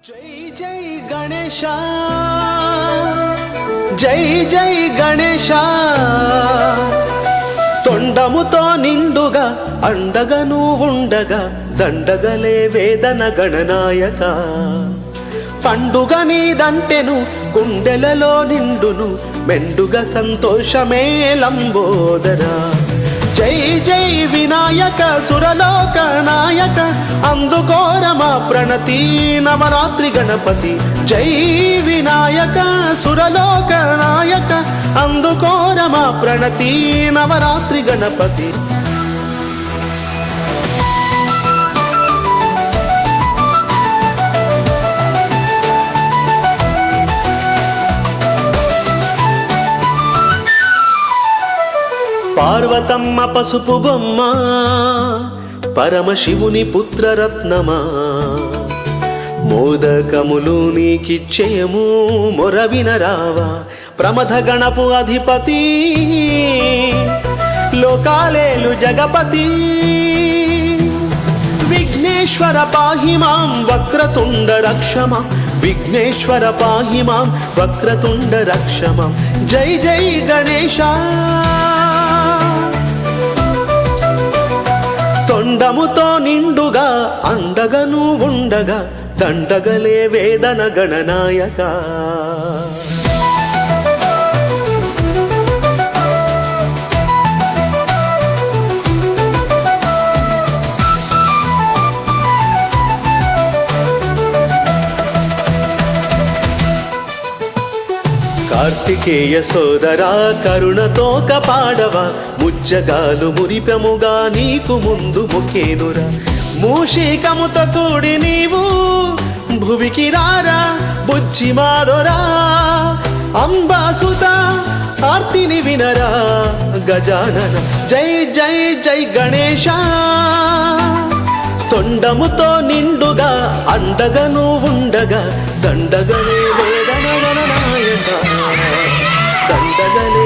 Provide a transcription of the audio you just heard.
జై జై గణేశ జై జై గణేశ తొండముతో నిండుగా అండగా నువ్వుండగా దండగలే వేదన గణనాయక పండుగ నీదంటెను గుండెలలో నిండును మెండుగా సంతోషమే లంబోదరా జై జై వినాయక సురలోక నాయక అందుకోరమ ప్రణతి నవరాత్రి గణపతి జై వినాయక సురలోక నాయక అందుకోరమ ప్రణతి నవరాత్రి గణపతి పార్వతమ్మ పసుపు బొమ్మ పరమశివుని పుత్రరత్నమా మోదకములు నీకిచ్చేయము మొరవినరావా ప్రమథ గణపు అధిపతి లోకాలేలు జగపతి విఘ్నేశ్వర పాహి మాం వక్రతుండ రక్షమ విఘ్నేశ్వర పాహి మాం వక్రతుండ రక్షమ జై జై గణేశ తొండముతో నిండుగా అండగా నువ్వుండగా దండగలే వేదన గణనాయక కార్తికేయ సోదరా కరుణతో కపాడవా ముజ్జగాలు మురిపెముగా నీకు ముందు ముఖేనురా మూషికముతో కూడి నీవు భువికి రారా బుజ్జి మాదొరా అంబాసుత ఆర్తిని వినరా గజానన జై జై జై గణేశ తొండముతో నిండుగా అండగా నువ్వుండగా దండగలే వేదన గణనాయక దండగలే